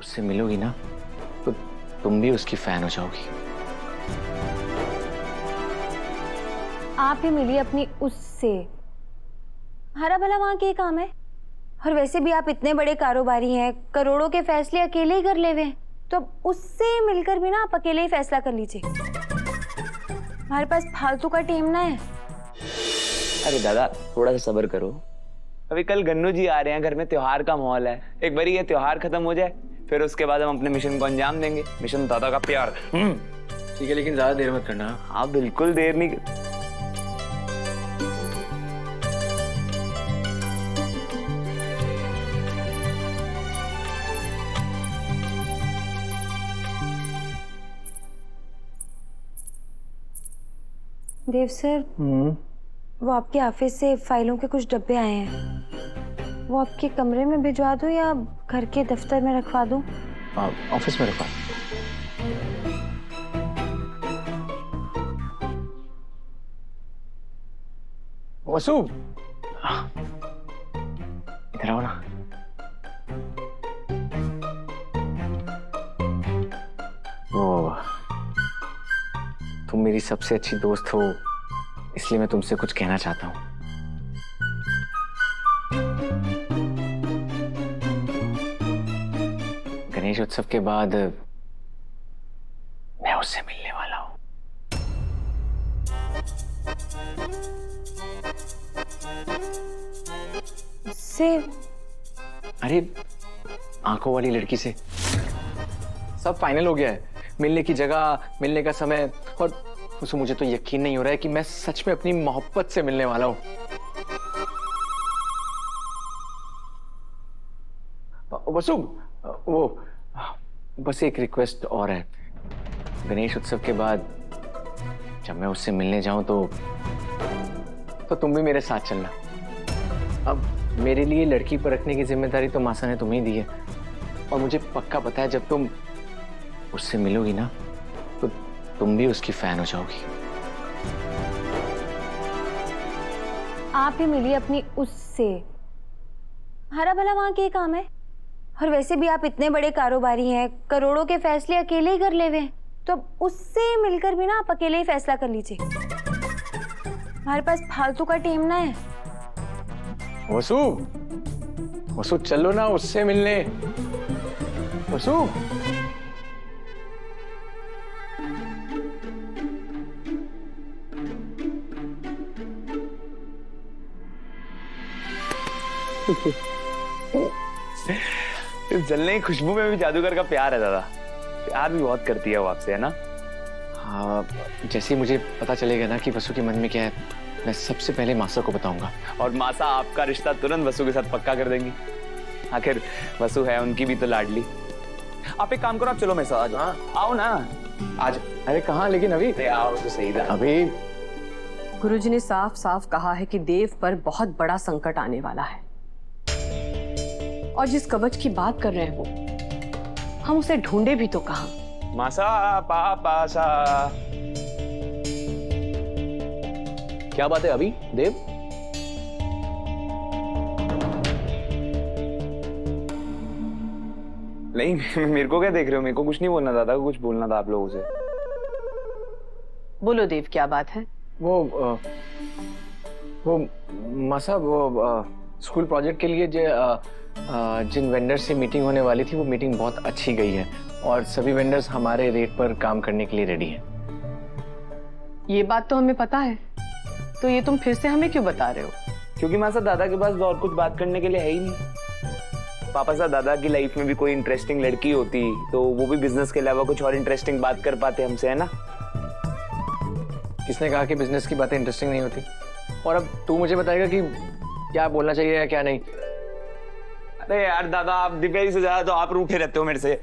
उससे मिलोगी ना तो तुम भी उसकी फैन हो जाओगी। आप ही मिलिए अपनी उससे। हरा भला वहां के काम है। और वैसे भी आप इतने बड़े कारोबारी हैं, करोड़ों के फैसले अकेले ही कर ले हुए, तो उससे मिलकर भी ना आप अकेले ही फैसला कर लीजिए। हमारे पास फालतू का टेम ना है। अरे दादा थोड़ा सा सब्र करो, अभी कल गन्नू जी आ रहे हैं, घर में त्योहार का माहौल है। एक बार ये त्योहार खत्म हो जाए फिर उसके बाद हम अपने मिशन को अंजाम देंगे। मिशन दादा का प्यार। ठीक है, लेकिन ज्यादा देर मत करना। हाँ बिल्कुल देर नहीं। देव सर, वो आपके ऑफिस से फाइलों के कुछ डब्बे आए हैं, वो आपके कमरे में भिजवा दूं या घर के दफ्तर में रखवा दूं? ऑफिस में रखवा। वसु, इधर आओ ना। वो तुम मेरी सबसे अच्छी दोस्त हो, इसलिए मैं तुमसे कुछ कहना चाहता हूँ। गणेश उत्सव के बाद मैं उससे मिलने वाला हूँ। उससे? अरे आंखों वाली लड़की से। सब फाइनल हो गया है, मिलने की जगह, मिलने का समय, और वसु मुझे तो यकीन नहीं हो रहा है कि मैं सच में अपनी मोहब्बत से मिलने वाला हूं। वसु, वो बस एक रिक्वेस्ट और है। गणेश उत्सव के बाद जब मैं उससे मिलने जाऊं तो तुम भी मेरे साथ चलना। अब मेरे लिए लड़की पर रखने की जिम्मेदारी तो मासा ने तुम्हें दी है, और मुझे पक्का पता है जब तुम उससे मिलोगी ना तो तुम भी उसकी फैन हो जाओगी। आप ही मिलिए अपनी उससे। हरा भला वहां के काम है। और वैसे भी आप इतने बड़े कारोबारी हैं, करोड़ों के फैसले अकेले ही कर ले हुए, तो उससे मिलकर भी ना आप अकेले ही फैसला कर लीजिए। हमारे पास फालतू का टेम ना है। वसु, वसु चलो ना उससे मिलने। वसु, इस जलने की खुशबू में भी जादूगर का प्यार है दादा। प्यार भी बहुत करती है वो आपसे, है ना? हाँ, जैसे ही मुझे पता चलेगा ना कि वसु के मन में क्या है, मैं सबसे पहले मासा को बताऊंगा। और मासा आपका रिश्ता तुरंत वसु के साथ पक्का कर देंगी। आखिर वसु है उनकी भी तो लाडली। आप एक काम करो, आप चलो मेरे साथ। आज आओ ना आज। अरे कहाँ, लेकिन अभी आओ तो सही था। अभी गुरुजी ने साफ साफ कहा है कि देव पर बहुत बड़ा संकट आने वाला है, और जिस कवच की बात कर रहे हैं वो हम उसे ढूंढे भी तो कहां। मासा पापा सा। क्या बात है अभी देव? नहीं मेरे को क्या देख रहे हो? मेरे को कुछ नहीं बोलना, दादा को कुछ बोलना था आप लोगों से। बोलो देव, क्या बात है? वो मासा, वो स्कूल प्रोजेक्ट के लिए जिन वेंडर से मीटिंग होने वाली थी, वो मीटिंग बहुत अच्छी गई है, और सभी वेंडर्स हमारे रेट पर काम करने के लिए रेडी हैं। ये बात तो हमें पता है, तो ये तुम फिर से हमें क्यों बता रहे हो? क्योंकि मासा दादा के पास और कुछ बात करने के लिए है ही नहीं। पापा साहब, दादा की लाइफ में भी कोई इंटरेस्टिंग लड़की होती तो वो भी बिजनेस के अलावा कुछ और इंटरेस्टिंग बात कर पाते हमसे, है ना? किसने कहा कि बिजनेस की बातें इंटरेस्टिंग नहीं होती? और अब तू मुझे बताएगा कि क्या बोलना चाहिए या क्या नहीं? अरे यार दादा, आप दोपहर से ज्यादा तो आप रूठे रहते हो मेरे से।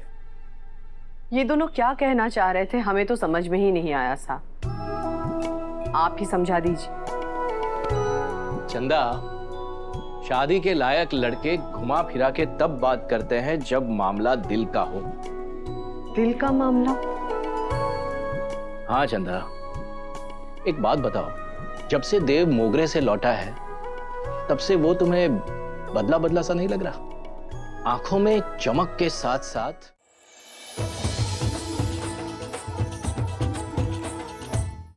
ये दोनों क्या कहना चाह रहे थे हमें तो समझ में ही नहीं आया सा। आप ही समझा दीजिए। चंदा, शादी के लायक लड़के घुमा फिरा के तब बात करते हैं जब मामला दिल का हो। दिल का मामला? हाँ चंदा, एक बात बताओ, जब से देव मोगरे से लौटा है तब से वो तुम्हें बदला बदला सा नहीं लग रहा? आंखों में चमक के साथ साथ